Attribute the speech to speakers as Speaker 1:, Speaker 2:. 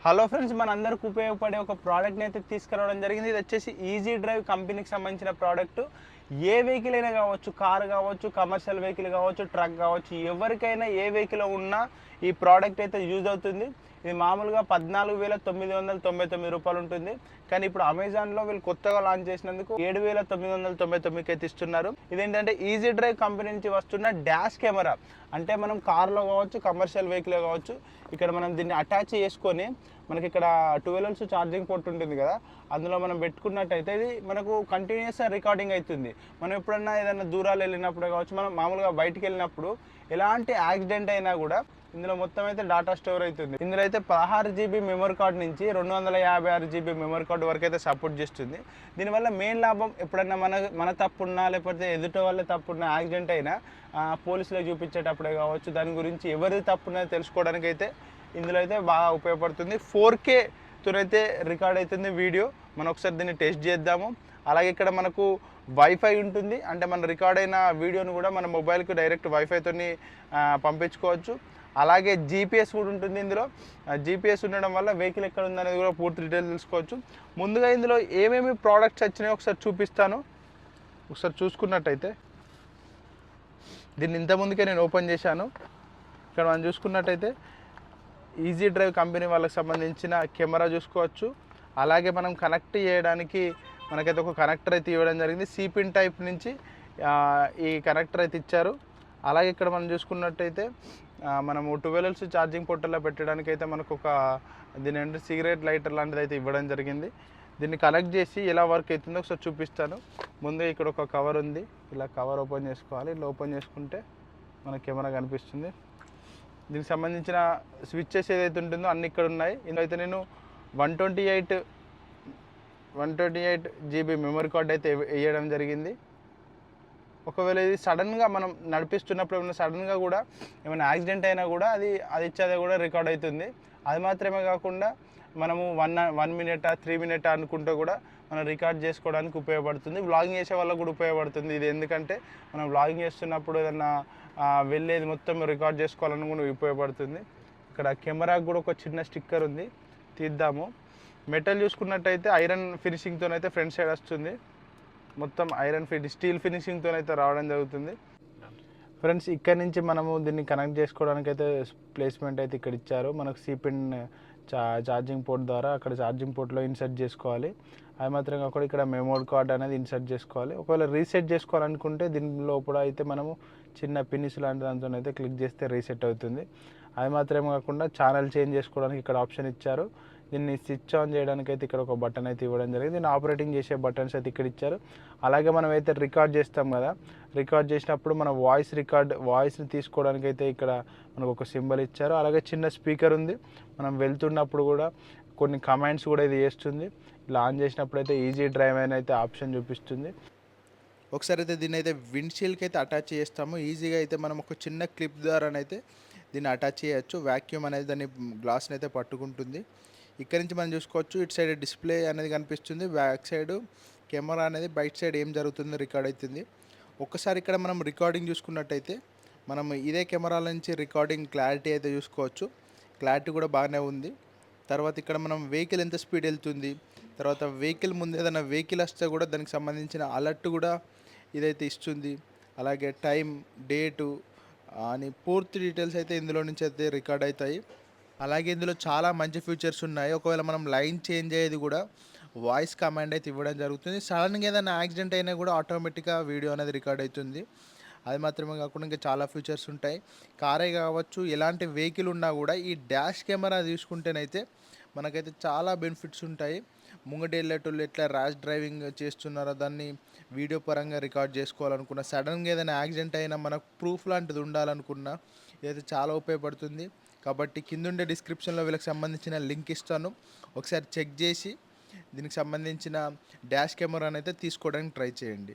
Speaker 1: Hello friends, మనందరికి ఉపయోగపడే ఒక ప్రోడక్ట్ని అయితే తీసుకురావడం జరిగింది. ఇది వచ్చేసి ఈజీ డ్రైవ్ కంపెనీకి సంబంధించిన ప్రోడక్ట్. ఏ వెహికల్ అయినా కావచ్చు, కార్ కావచ్చు, కమర్షియల్ వెహికల్ కావచ్చు, ట్రక్ కావచ్చు, ఎవరికైనా ఏ వెహికల్ ఉన్నా ఈ ప్రోడక్ట్ అయితే యూజ్ అవుతుంది. ఇది మామూలుగా 14,999 రూపాయలు ఉంటుంది. కానీ ఇప్పుడు అమెజాన్లో వీళ్ళు కొత్తగా లాంచ్ చేసినందుకు 7,999కి అయితే ఇస్తున్నారు. ఇదేంటంటే ఈజీ డ్రైవ్ కంపెనీ నుంచి వస్తున్న డాష్ కెమెరా. అంటే మనం కార్లో కావచ్చు, కమర్షియల్ వెహికల్ కావచ్చు, ఇక్కడ మనం దీన్ని అటాచ్ చేసుకొని మనకి ఇక్కడ 12 volts ఛార్జింగ్ పోర్ట్ ఉంటుంది కదా, అందులో మనం పెట్టుకున్నట్టయితే ఇది మనకు కంటిన్యూస్గా రికార్డింగ్ అవుతుంది. మనం ఎప్పుడన్నా ఏదైనా దూరాలు వెళ్ళినప్పుడు కావచ్చు, మనం మామూలుగా బయటికి వెళ్ళినప్పుడు ఎలాంటి యాక్సిడెంట్ అయినా కూడా ఇందులో మొత్తం అయితే డేటా స్టోర్ అవుతుంది. ఇందులో అయితే 16 GB మెమరీ కార్డ్ నుంచి 256 GB మెమరీ కార్డు వరకు అయితే సపోర్ట్ చేస్తుంది. దీనివల్ల మెయిన్ లాభం, ఎప్పుడన్నా మన తప్పున్నా లేకపోతే ఎదుటి వాళ్ళ తప్పున్నా యాక్సిడెంట్ అయినా పోలీసులకు చూపించేటప్పుడే కావచ్చు, దాని గురించి ఎవరిది తప్పున్నా తెలుసుకోవడానికి అయితే ఇందులో అయితే బాగా ఉపయోగపడుతుంది. 4Kతోనైతే రికార్డ్ అవుతుంది వీడియో. మనం ఒకసారి దీన్ని టెస్ట్ చేద్దాము. అలాగే ఇక్కడ మనకు వైఫై ఉంటుంది. అంటే మన రికార్డ్ అయిన వీడియోని కూడా మన మొబైల్కి డైరెక్ట్ వైఫైతోని పంపించుకోవచ్చు. అలాగే జీపీఎస్ కూడా ఉంటుంది ఇందులో. జీపీఎస్ ఉండడం వల్ల వెహికల్ ఎక్కడ ఉందనేది కూడా పూర్తి డీటెయిల్స్ తెలుసుకోవచ్చు. ముందుగా ఇందులో ఏమేమి ప్రోడక్ట్స్ వచ్చినాయో ఒకసారి చూపిస్తాను. ఒకసారి చూసుకున్నట్టయితే దీన్ని ఇంతకుముందుకే నేను ఓపెన్ చేశాను. ఇక్కడ మనం చూసుకున్నట్టయితే ఈజీ డ్రైవ్ కంపెనీ వాళ్ళకి సంబంధించిన కెమెరా చూసుకోవచ్చు. అలాగే మనం కనెక్ట్ చేయడానికి మనకైతే ఒక కనెక్టర్ అయితే ఇవ్వడం జరిగింది. సిపిన్ టైప్ నుంచి ఈ కనెక్టర్ అయితే ఇచ్చారు. అలాగే ఇక్కడ మనం చూసుకున్నట్టయితే మనము 12 volts ఛార్జింగ్ పోర్టల్లో పెట్టడానికి అయితే మనకు ఒక దీని అంటే సిగరెట్ లైటర్ లాంటిది అయితే ఇవ్వడం జరిగింది. దీన్ని కనెక్ట్ చేసి ఎలా వర్క్ అవుతుందో ఒకసారి చూపిస్తాను. ముందే ఇక్కడ ఒక కవర్ ఉంది. ఇలా కవర్ ఓపెన్ చేసుకోవాలి. ఇలా ఓపెన్ చేసుకుంటే మన కెమెరా కనిపిస్తుంది. దీనికి సంబంధించిన స్విచ్చెస్ ఏదైతే ఉంటుందో అన్నీ ఇక్కడ ఉన్నాయి. ఇందులో నేను 128 GB మెమరీ కార్డ్ అయితే వేయడం జరిగింది. ఒకవేళ ఇది సడన్గా మనం నడిపిస్తున్నప్పుడు ఏమైనా సడన్గా కూడా ఏమైనా యాక్సిడెంట్ అయినా కూడా అది ఇచ్చేది కూడా రికార్డ్ అవుతుంది. అది మాత్రమే కాకుండా మనము 1 minute 3 minutes అనుకుంటూ కూడా మనం రికార్డ్ చేసుకోవడానికి ఉపయోగపడుతుంది. వ్లాగింగ్ చేసే వాళ్ళకు కూడా ఉపయోగపడుతుంది ఇది. ఎందుకంటే మనం వ్లాగింగ్ చేస్తున్నప్పుడు ఏదన్నా వెళ్ళేది మొత్తం రికార్డ్ చేసుకోవాలని కూడా ఉపయోగపడుతుంది. ఇక్కడ కెమెరాకు కూడా ఒక చిన్న స్టిక్కర్ ఉంది, తీద్దాము. మెటల్ చూసుకున్నట్టయితే ఐరన్ ఫినిషింగ్తోనైతే ఫ్రంట్ సైడ్ వస్తుంది. మొత్తం స్టీల్ ఫినిషింగ్తో అయితే రావడం జరుగుతుంది. ఫ్రెండ్స్, ఇక్కడ నుంచి మనము దీన్ని కనెక్ట్ చేసుకోవడానికి అయితే ప్లేస్మెంట్ అయితే ఇక్కడ ఇచ్చారు. మనకు సిపిన్ ఛార్జింగ్ పోర్ట్ ద్వారా అక్కడ ఛార్జింగ్ పోర్ట్లో ఇన్సర్ట్ చేసుకోవాలి. అది మాత్రం కాకుండా ఇక్కడ మెమరీ కార్డ్ అనేది ఇన్సర్ట్ చేసుకోవాలి. ఒకవేళ రీసెట్ చేసుకోవాలనుకుంటే దీని లోపల అయితే మనము చిన్న పిన్స్ లాంటి దాంతో అయితే క్లిక్ చేస్తే రీసెట్ అవుతుంది. అది మాత్రమే కాకుండా ఛానల్ చేంజ్ చేసుకోవడానికి ఇక్కడ ఆప్షన్ ఇచ్చారు. దీన్ని స్విచ్ ఆన్ చేయడానికి అయితే ఇక్కడ ఒక బటన్ అయితే ఇవ్వడం జరిగింది. దీన్ని ఆపరేటింగ్ చేసే బటన్స్ అయితే ఇక్కడ ఇచ్చారు. అలాగే మనం అయితే రికార్డ్ చేస్తాం కదా, రికార్డ్ చేసినప్పుడు మన వాయిస్ని తీసుకోవడానికి అయితే ఇక్కడ మనకు ఒక సింబల్ ఇచ్చారు. అలాగే చిన్న స్పీకర్ ఉంది. మనం వెళ్తున్నప్పుడు కూడా కొన్ని కమాండ్స్ కూడా ఇది చేస్తుంది. ఇలా ఆన్ చేసినప్పుడు అయితే ఈజీ డ్రైవ్ అని అయితే ఆప్షన్ చూపిస్తుంది. ఒకసారి అయితే దీన్ని అయితే విండ్షీల్డ్కి అయితే అటాచ్ చేస్తాము. ఈజీగా అయితే మనం ఒక చిన్న క్లిప్ ద్వారానైతే దీన్ని అటాచ్ చేయొచ్చు. వ్యాక్యూమ్ అనేది దాన్ని గ్లాస్ని అయితే పట్టుకుంటుంది. ఇక్కడ నుంచి మనం చూసుకోవచ్చు, ఇటు సైడ్ డిస్ప్లే అనేది కనిపిస్తుంది, బ్యాక్ సైడ్ కెమెరా అనేది బయట సైడ్ ఏం జరుగుతుందో రికార్డ్ అవుతుంది. ఒక్కసారి ఇక్కడ మనం రికార్డింగ్ చూసుకున్నట్టయితే మనం ఇదే కెమెరాల నుంచి రికార్డింగ్ క్లారిటీ అయితే చూసుకోవచ్చు. క్లారిటీ కూడా బాగానే ఉంది. తర్వాత ఇక్కడ మనం వెహికల్ ఎంత స్పీడ్ వెళ్తుంది, తర్వాత వెహికల్ ముందు ఏదైనా వెహికల్ వస్తే కూడా దానికి సంబంధించిన అలర్ట్ కూడా ఇదైతే ఇస్తుంది. అలాగే టైం, డేటు అని పూర్తి డీటెయిల్స్ అయితే ఇందులో నుంచి అయితే రికార్డ్ అవుతాయి. అలాగే ఇందులో చాలా మంచి ఫీచర్స్ ఉన్నాయి. ఒకవేళ మనం లైన్ చేంజ్ అయ్యేది కూడా వాయిస్ కమాండ్ అయితే ఇవ్వడం జరుగుతుంది. సడన్గా ఏదైనా యాక్సిడెంట్ అయినా కూడా ఆటోమేటిక్గా వీడియో అనేది రికార్డ్ అవుతుంది. అది మాత్రమే కాకుండా ఇంకా చాలా ఫీచర్స్ ఉంటాయి. కారే కావచ్చు, ఎలాంటి వెహికల్ ఉన్నా కూడా ఈ డాష్ కెమెరా తీసుకుంటేనైతే మనకైతే చాలా బెనిఫిట్స్ ఉంటాయి. ముంగటి వెళ్ళేటోళ్ళు ఎట్లా ర్యాష్ డ్రైవింగ్ చేస్తున్నారో దాన్ని వీడియో పరంగా రికార్డ్ చేసుకోవాలనుకున్నా, సడన్గా ఏదైనా యాక్సిడెంట్ అయినా మనకు ప్రూఫ్ లాంటిది ఉండాలనుకున్నా ఇదైతే చాలా ఉపయోగపడుతుంది. కాబట్టి కిందుండే డిస్క్రిప్షన్లో వీళ్ళకి సంబంధించిన లింక్ ఇస్తాను. ఒకసారి చెక్ చేసి దీనికి సంబంధించిన డాష్ కెమెరాని అయితే తీసుకోవడానికి ట్రై చేయండి.